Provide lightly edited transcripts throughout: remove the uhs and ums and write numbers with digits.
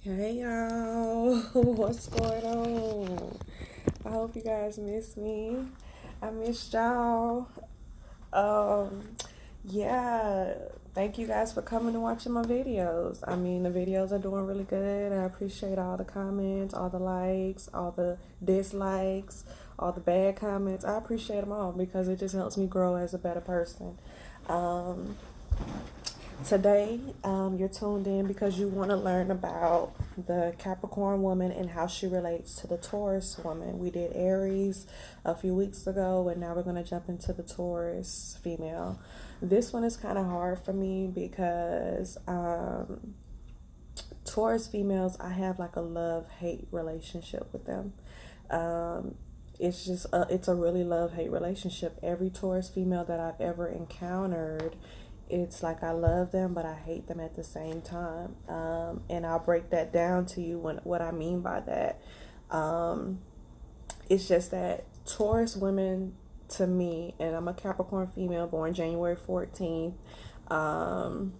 Hey y'all, what's going on? I hope you guys miss me. I missed y'all. Um, yeah, thank you guys for coming and watching my videos. I mean, the videos are doing really good. I appreciate all the comments, all the likes, all the dislikes, all the bad comments. I appreciate them all because it just helps me grow as a better person. Um, Today, you're tuned in because you want to learn about the Capricorn woman and how she relates to the Taurus woman. We did Aries a few weeks ago, and now we're going to jump into the Taurus female. This one is kind of hard for me because Taurus females, I have like a love-hate relationship with them. Um, it's a really love-hate relationship. Every Taurus female that I've ever encountered, it's like I love them, but I hate them at the same time. And I'll break that down to you what I mean by that. Um, it's just that Taurus women, to me, and I'm a Capricorn female born January 14th. Um,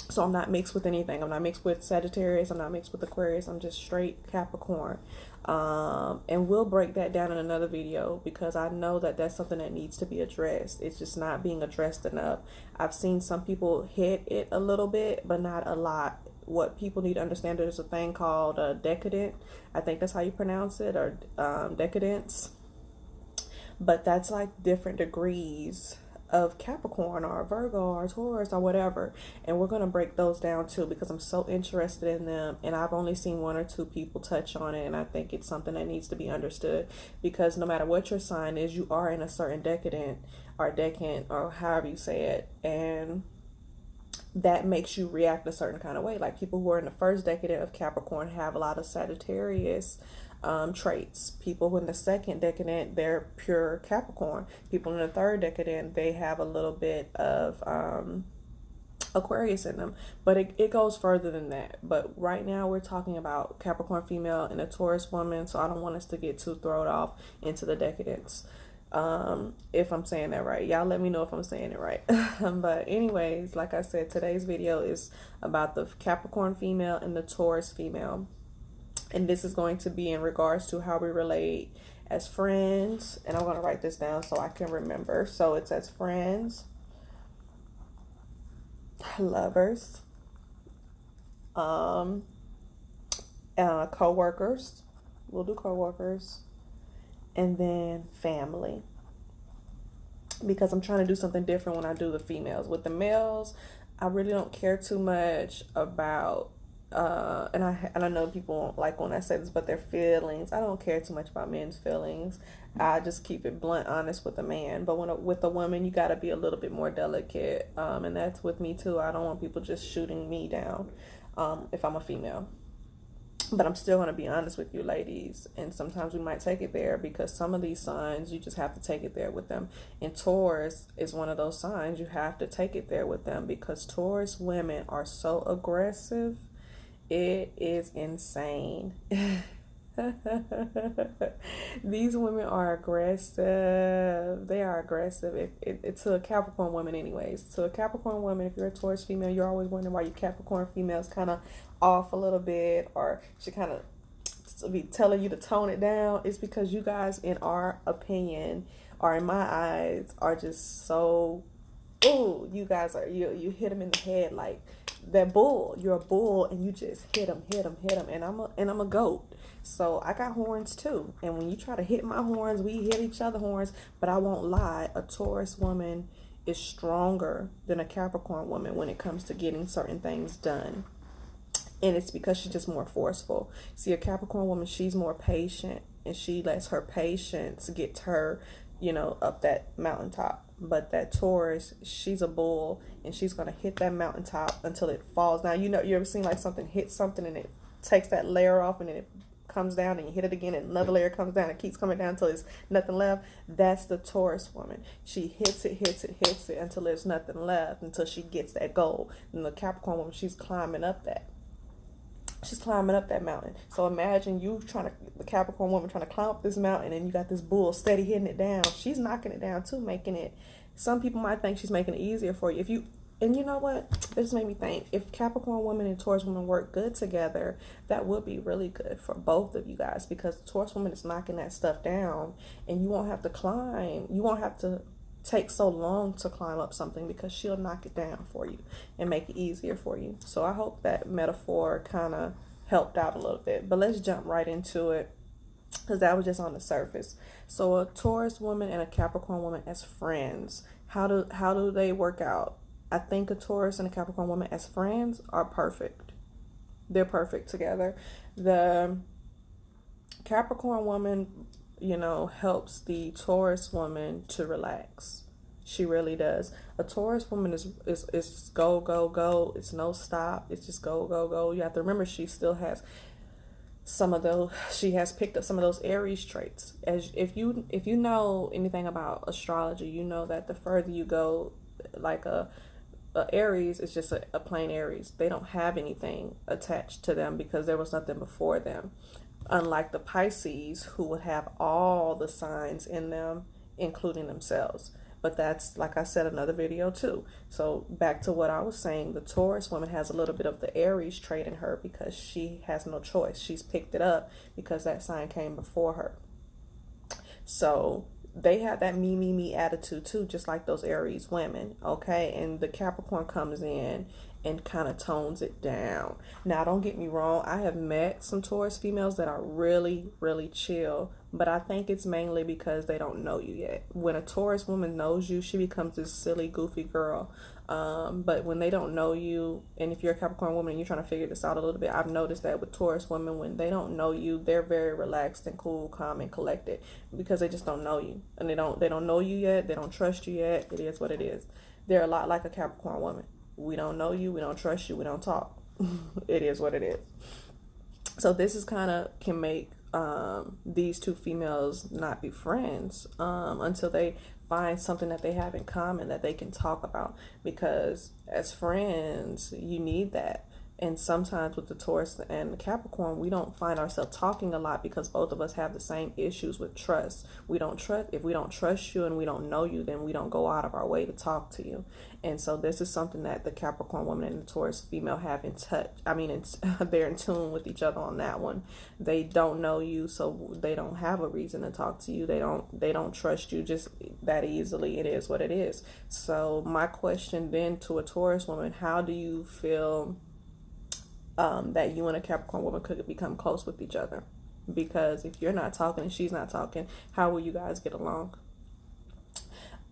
so I'm not mixed with anything. I'm not mixed with Sagittarius. I'm not mixed with Aquarius. I'm just straight Capricorn. And we'll break that down in another video because I know that that's something that needs to be addressed. It's just not being addressed enough. I've seen some people hit it a little bit, but not a lot. What people need to understand, there's a thing called decadent. I think that's how you pronounce it, or decadence. But that's like different degrees of Capricorn or Virgo or Taurus or whatever. And we're going to break those down too because I'm so interested in them. And I've only seen one or two people touch on it. And I think it's something that needs to be understood because no matter what your sign is, you are in a certain decadent or however you say it. And that makes you react a certain kind of way. Like people who are in the first decadent of Capricorn have a lot of Sagittarius traits. People who in the second decadent, they're pure Capricorn. People in the third decadent, they have a little bit of Aquarius in them, but it goes further than that. But right now we're talking about Capricorn female and a Taurus woman, so I don't want us to get too thrown off into the decadence. If I'm saying that right, y'all let me know if I'm saying it right. But anyways, like I said, today's video is about the Capricorn female and the Taurus female, and this is going to be in regards to how we relate as friends. And I'm going to write this down so I can remember. So it's as friends, lovers, co-workers. We'll do co-workers, and then family, because I'm trying to do something different when I do the females. With the males, I really don't care too much about and I know people won't like when I say this, but their feelings. I don't care too much about men's feelings. I just keep it blunt, honest with a man. But with a woman, you got to be a little bit more delicate, and that's with me too. I don't want people just shooting me down if I'm a female. But I'm still going to be honest with you, ladies. And sometimes we might take it there because some of these signs, you just have to take it there with them. And Taurus is one of those signs you have to take it there with them because Taurus women are so aggressive. It is insane. These women are aggressive. They are aggressive. It's to a Capricorn woman anyways. To a Capricorn woman, if you're a Taurus female, you're always wondering why your Capricorn female is kind of off a little bit, or she kind of be telling you to tone it down. It's because you guys, in our opinion, or in my eyes, are just so, ooh, you guys are, you hit them in the head like that bull. You're a bull and you just hit them. And I'm a goat. So I got horns too. And when you try to hit my horns, we hit each other horns. But I won't lie, a Taurus woman is stronger than a Capricorn woman when it comes to getting certain things done. And it's because she's just more forceful. See, a Capricorn woman, she's more patient, and she lets her patience get her, up that mountaintop. But that Taurus, she's a bull, and she's going to hit that mountaintop until it falls. Now, you ever seen like something hit something and it takes that layer off and then it comes down and you hit it again and another layer comes down and keeps coming down until there's nothing left? That's the Taurus woman. She hits it until there's nothing left, until she gets that goal. And the Capricorn woman, she's climbing up that. She's climbing up that mountain. So imagine the Capricorn woman trying to climb up this mountain, and you got this bull steady hitting it down. She's knocking it down too, making it, some people might think she's making it easier for you. And you know what? This made me think. If Capricorn woman and Taurus woman work good together, that would be really good for both of you guys, because the Taurus woman is knocking that stuff down, and you won't have to climb. You won't have to take so long to climb up something, because she'll knock it down for you and make it easier for you. So I hope that metaphor kind of helped out a little bit. But let's jump right into it, because that was just on the surface. So a Taurus woman and a Capricorn woman as friends, how do they work out? I think a Taurus and a Capricorn woman as friends are perfect. They're perfect together. The Capricorn woman, helps the Taurus woman to relax. She really does. A Taurus woman is just go, go, go. It's no stop. It's just go, go, go. You have to remember, she still has she has picked up some of those Aries traits. As if you know anything about astrology, you know that the further you go, like a Aries is just a plain Aries. They don't have anything attached to them because there was nothing before them. Unlike the Pisces, who would have all the signs in them, including themselves. But that's, like I said, another video too. So back to what I was saying, the Taurus woman has a little bit of the Aries trait in her because she has no choice. She's picked it up because that sign came before her. So they have that me attitude too, just like those Aries women, okay? And the Capricorn comes in and kind of tones it down. Now, don't get me wrong, I have met some Taurus females that are really, really chill, but I think it's mainly because they don't know you yet. When a Taurus woman knows you, she becomes this silly, goofy girl. But when they don't know you, and if you're a Capricorn woman and you're trying to figure this out a little bit, I've noticed that with Taurus women, when they don't know you, they're very relaxed and cool, calm, and collected, because they just don't know you, and they don't know you yet. They don't trust you yet. It is what it is. They're a lot like a Capricorn woman. We don't know you. We don't trust you. We don't talk. It is what it is. So this is can make these two females not be friends until they find something that they have in common that they can talk about, because as friends you need that. And sometimes with the Taurus and the Capricorn, we don't find ourselves talking a lot because both of us have the same issues with trust. We don't trust. If we don't trust you and we don't know you, then we don't go out of our way to talk to you. And so this is something that the Capricorn woman and the Taurus female have in touch. They're in tune with each other on that one. They don't know you, so they don't have a reason to talk to you. They don't trust you just that easily. It is what it is. So my question then to a Taurus woman: how do you feel that you and a Capricorn woman could become close with each other? Because if you're not talking and she's not talking, how will you guys get along?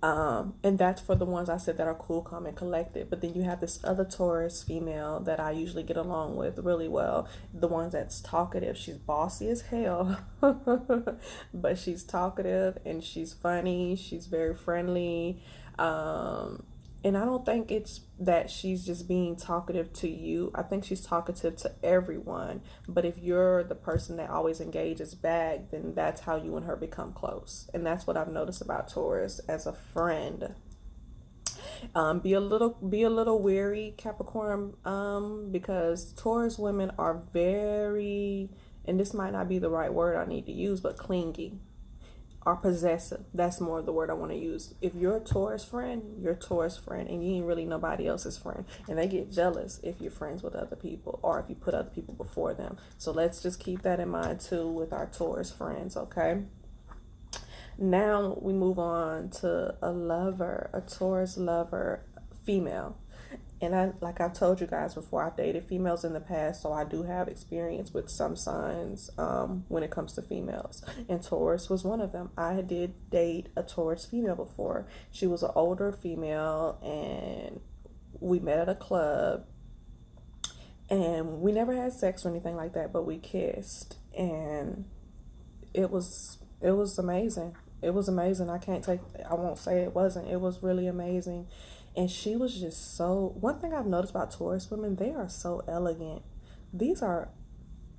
And that's for the ones I said that are cool, calm, and collected. But then you have this other Taurus female that I usually get along with really well. The ones that's talkative. She's bossy as hell, but she's talkative and she's funny. She's very friendly. And I don't think it's that she's just being talkative to you. I think she's talkative to everyone. But if you're the person that always engages back, then that's how you and her become close. And that's what I've noticed about Taurus as a friend. Be a little wary, Capricorn, because Taurus women are very, and this might not be the right word I need to use, but clingy. Are possessive. That's more the word I want to use. If you're a Taurus friend, you're a Taurus friend, and you ain't really nobody else's friend. And they get jealous if you're friends with other people or if you put other people before them. So let's just keep that in mind too with our Taurus friends, okay? Now we move on to a Taurus lover, female. And like I've told you guys before, I've dated females in the past, so I do have experience with some signs when it comes to females. And Taurus was one of them. I did date a Taurus female before. She was an older female, and we met at a club. And we never had sex or anything like that, but we kissed. And it was amazing. It was amazing. I won't say it wasn't. It was really amazing. And she was just one thing I've noticed about Taurus women, they are so elegant. These are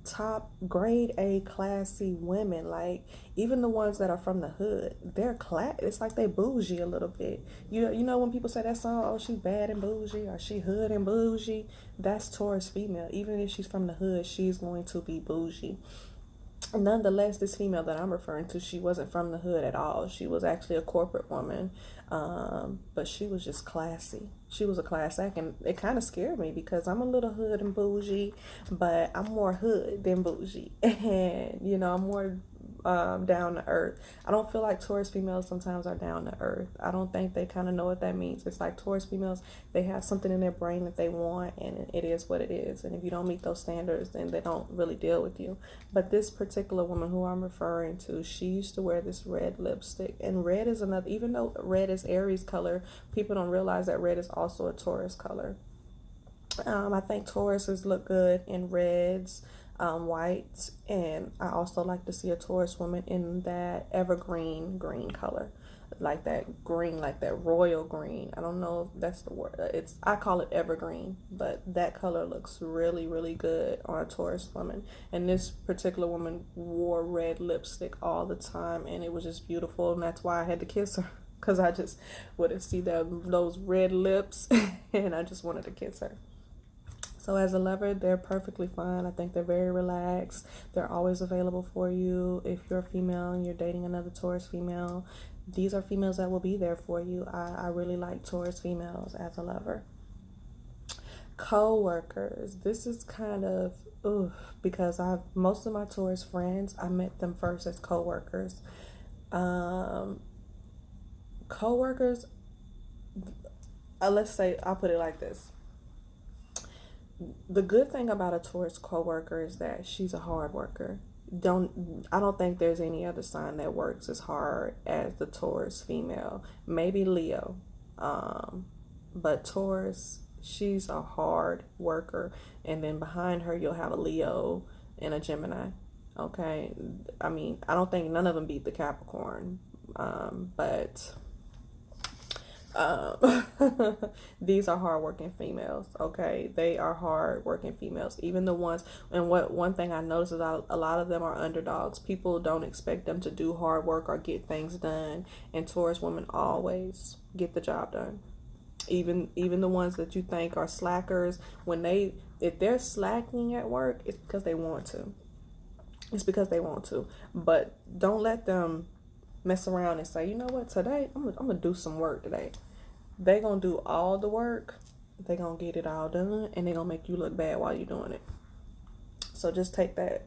top grade A classy women. Like, even the ones that are from the hood, they're it's like they bougie a little bit. You know when people say that song, oh, she's bad and bougie, or she hood and bougie, that's Taurus female. Even if she's from the hood, she's going to be bougie. Nonetheless, this female that I'm referring to, she wasn't from the hood at all. She was actually a corporate woman, but she was just classy. She was a class act, and it kind of scared me because I'm a little hood and bougie, but I'm more hood than bougie. And, you know, I'm more down to earth. I don't feel like Taurus females sometimes are down to earth. I don't think they kind of know what that means. It's like Taurus females, they have something in their brain that they want, and it is what it is. And if you don't meet those standards, then they don't really deal with you. But this particular woman who I'm referring to, she used to wear this red lipstick. And red is another, even though red is Aries color, people don't realize that red is also a Taurus color. I think Tauruses look good in reds, whites, and I also like to see a Taurus woman in that evergreen green color, like that green, like that royal green. I don't know if that's the word. I call it evergreen, but that color looks really, really good on a Taurus woman. And this particular woman wore red lipstick all the time, and it was just beautiful, and that's why I had to kiss her. Because I just would have seen those red lips, and I just wanted to kiss her. So as a lover, they're perfectly fine. I think they're very relaxed. They're always available for you. If you're a female and you're dating another Taurus female, these are females that will be there for you. I really like Taurus females as a lover. Co-workers. This is kind of, because most of my Taurus friends, I met them first as co-workers. Co-workers, let's say, I'll put it like this. The good thing about a Taurus coworker is that she's a hard worker. I don't think there's any other sign that works as hard as the Taurus female. Maybe Leo. But Taurus, she's a hard worker. And then behind her, you'll have a Leo and a Gemini. Okay? I mean, I don't think none of them beat the Capricorn. But these are hardworking females. Okay, they are hardworking females. Even the ones, and one thing I noticed is a lot of them are underdogs. People don't expect them to do hard work or get things done, and Taurus women always get the job done. Even the ones that you think are slackers, if they're slacking at work, it's because they want to. It's because they want to. But don't let them mess around and say, you know what, today I'm gonna do some work today. They gonna do all the work, they gonna get it all done, and they gonna make you look bad while you're doing it. So just take that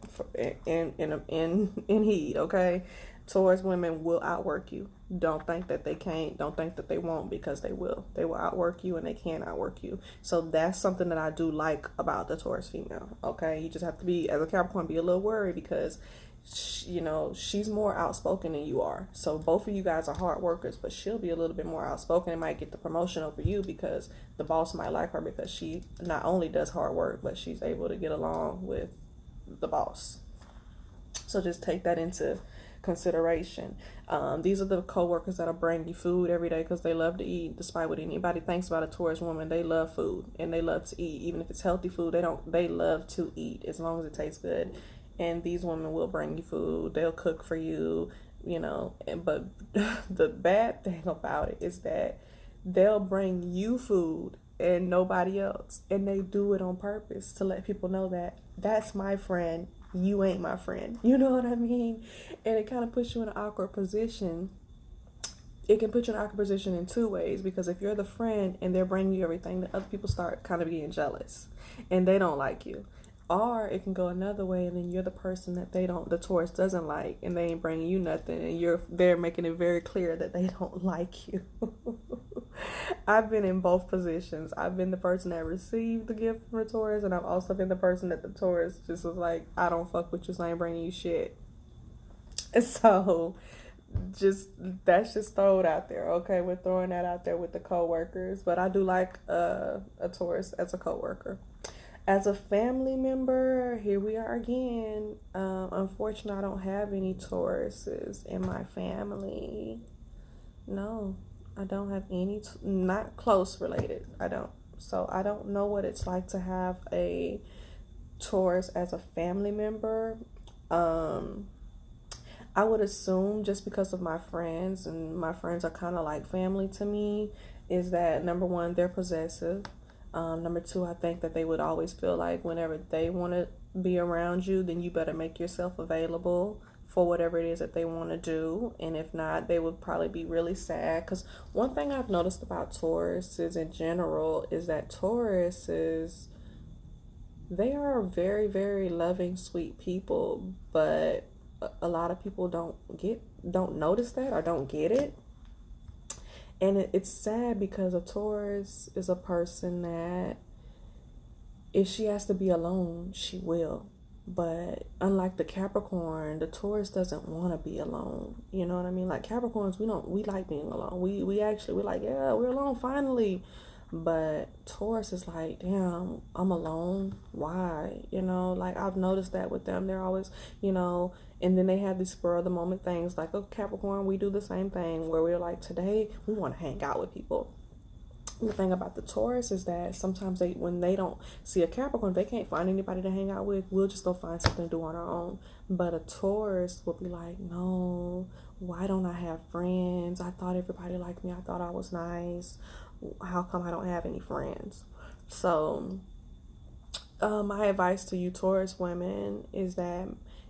in heed, okay? Taurus women will outwork you. Don't think that they can't. Don't think that they won't, because they will. They will outwork you, and they can outwork you. So that's something that I do like about the Taurus female, okay? You just have to be, as a Capricorn, be a little worried because she's more outspoken than you are. So both of you guys are hard workers, but she'll be a little bit more outspoken and might get the promotion over you because the boss might like her because she not only does hard work, but she's able to get along with the boss. So just take that into consideration. These are the co-workers that'll bring you food every day because they love to eat. Despite what anybody thinks about a Taurus woman, they love food and they love to eat. Even if it's healthy food, they love to eat as long as it tastes good. And these women will bring you food. They'll cook for you, but the bad thing about it is that they'll bring you food and nobody else. And they do it on purpose to let people know that that's my friend. You ain't my friend. You know what I mean? And it kind of puts you in an awkward position. It can put you in an awkward position in two ways, because if you're the friend and they're bringing you everything, the other people start kind of getting jealous and they don't like you. Or it can go another way, and then you're the person that the Taurus doesn't like, and they ain't bringing you nothing, and they're making it very clear that they don't like you. I've been in both positions. I've been the person that received the gift from a Taurus, and I've also been the person that the Taurus just was like, I don't fuck with you, so I ain't bringing you shit. And so that's just thrown out there, okay? We're throwing that out there with the co-workers, but I do like a Taurus as a co-worker. As a family member, here we are again. Unfortunately, I don't have any Tauruses in my family. No, I don't have any, not close related. I don't. So I don't know what it's like to have a Taurus as a family member. I would assume, just because of my friends, and my friends are kind of like family to me, is that number one, they're possessive. Number two, I think that they would always feel like whenever they want to be around you, then you better make yourself available for whatever it is that they want to do. And if not, they would probably be really sad. Because one thing I've noticed about Tauruses in general is that Tauruses, they are very, very loving, sweet people, but a lot of people don't notice that or don't get it. And it's sad because a Taurus is a person that if she has to be alone, she will. But unlike the Capricorn, the Taurus doesn't want to be alone. You know what I mean? Like Capricorns, we like being alone. We're like, yeah, we're alone finally. But Taurus is like, damn, I'm alone. Why? You know, like I've noticed that with them. They're always, you know, and then they have these spur of the moment things like, oh, Capricorn, we do the same thing where we're like, today we want to hang out with people. The thing about the Taurus is that sometimes when they don't see a Capricorn, they can't find anybody to hang out with. We'll just go find something to do on our own. But a Taurus will be like, no, why don't I have friends? I thought everybody liked me. I thought I was nice. How come I don't have any friends? So my advice to you Taurus women is that,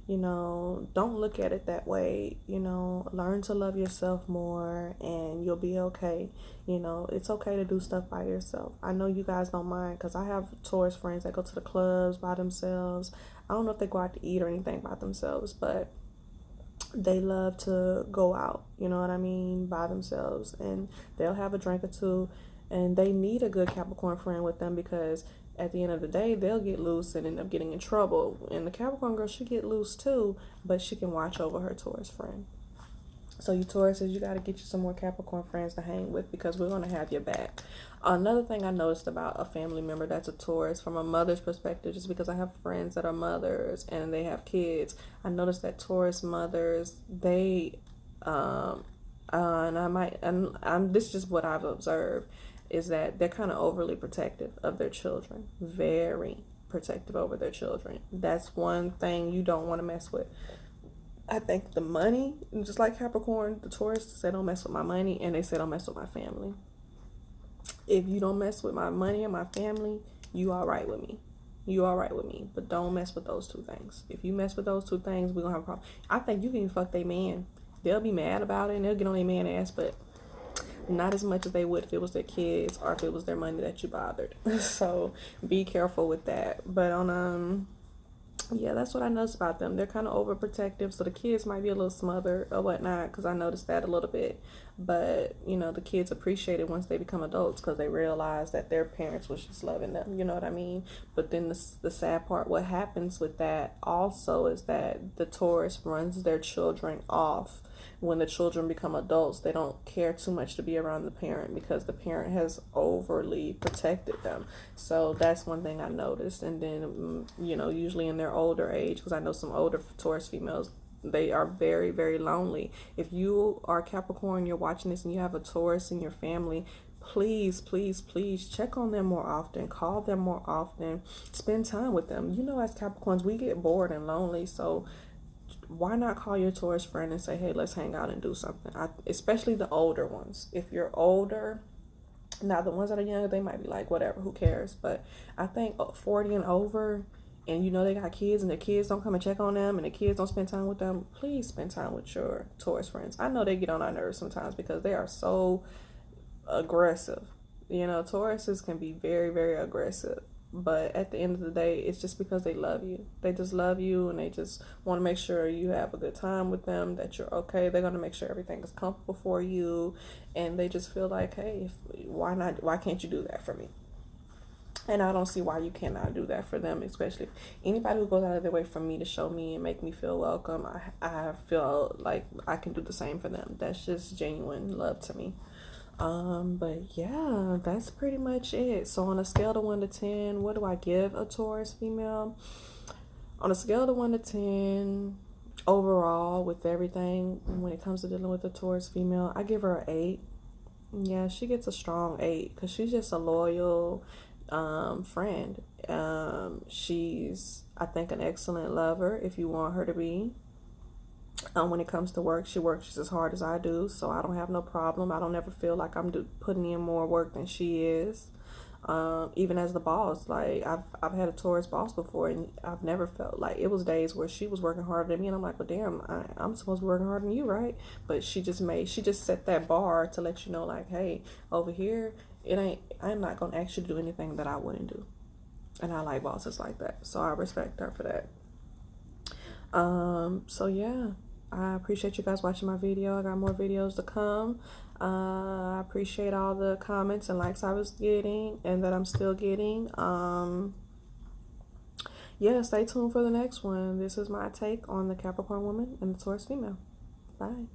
you know, don't look at it that way. You know, learn to love yourself more and you'll be okay. You know, it's okay to do stuff by yourself. I know you guys don't mind because I have Taurus friends that go to the clubs by themselves. I don't know if they go out to eat or anything by themselves, but they love to go out, you know what I mean, by themselves, and they'll have a drink or two, and they need a good Capricorn friend with them because at the end of the day, they'll get loose and end up getting in trouble. And the Capricorn girl should get loose too, but she can watch over her Taurus friend. So you Tauruses, you got to get you some more Capricorn friends to hang with because we're going to have your back. Another thing I noticed about a family member that's a Taurus from a mother's perspective, just because I have friends that are mothers and they have kids, I noticed that Taurus mothers, they, and this is just what I've observed, is that they're kind of overly protective of their children. Very protective over their children. That's one thing you don't want to mess with. I think the money, just like Capricorn, the Taurus say don't mess with my money, and they say don't mess with my family. If you don't mess with my money and my family, you all right with me. You all right with me, but don't mess with those two things. If you mess with those two things, we're gonna have a problem. I think you can fuck their man. They'll be mad about it and they'll get on their man ass, but not as much as they would if it was their kids or if it was their money that you bothered. So be careful with that. But on yeah, that's what I noticed about them. They're kind of overprotective, so the kids might be a little smothered or whatnot, because I noticed that a little bit. But, you know, the kids appreciate it once they become adults because they realize that their parents was just loving them, you know what I mean? But then the sad part, what happens with that also is that the Taurus runs their children off. When the children become adults, they don't care too much to be around the parent because the parent has overly protected them. So that's one thing I noticed. And then, you know, usually in their older age, because I know some older Taurus females, they are very, very lonely. If you are Capricorn, you're watching this and you have a Taurus in your family, please, please, please check on them more often. Call them more often. Spend time with them. You know, as Capricorns, we get bored and lonely. So why not call your Taurus friend and say, hey, let's hang out and do something? Especially the older ones. If you're older, now the ones that are younger, they might be like, whatever, who cares? But I think 40 and over, and you know they got kids and their kids don't come and check on them and the kids don't spend time with them, please spend time with your Taurus friends. I know they get on our nerves sometimes because they are so aggressive. You know, Tauruses can be very, very aggressive. But at the end of the day, it's just because they love you. They just love you and they just want to make sure you have a good time with them, that you're okay. They're going to make sure everything is comfortable for you. And they just feel like, hey, why not? Why can't you do that for me? And I don't see why you cannot do that for them, especially if anybody who goes out of their way for me to show me and make me feel welcome. I feel like I can do the same for them. That's just genuine love to me. But yeah, that's pretty much it. So on a scale of 1 to 10, what do I give a Taurus female? On a scale of 1 to 10, overall, with everything, when it comes to dealing with a Taurus female, I give her an 8. Yeah, she gets a strong 8 because she's just a loyal friend. She's, I think, an excellent lover if you want her to be. When it comes to work, she works just as hard as I do, so I don't have no problem. I don't ever feel like I'm putting in more work than she is. Even as the boss, like I've had a Taurus boss before, and I've never felt like, it was days where she was working harder than me, and I'm like, well, damn, I'm supposed to be working harder than you, right? But she just set that bar to let you know, like, hey, over here, I'm not gonna ask you to do anything that I wouldn't do, and I like bosses like that, so I respect her for that. So yeah, I appreciate you guys watching my video. I got more videos to come. I appreciate all the comments and likes I was getting and that I'm still getting. Yeah, stay tuned for the next one. This is my take on the Capricorn woman and the Taurus female. Bye.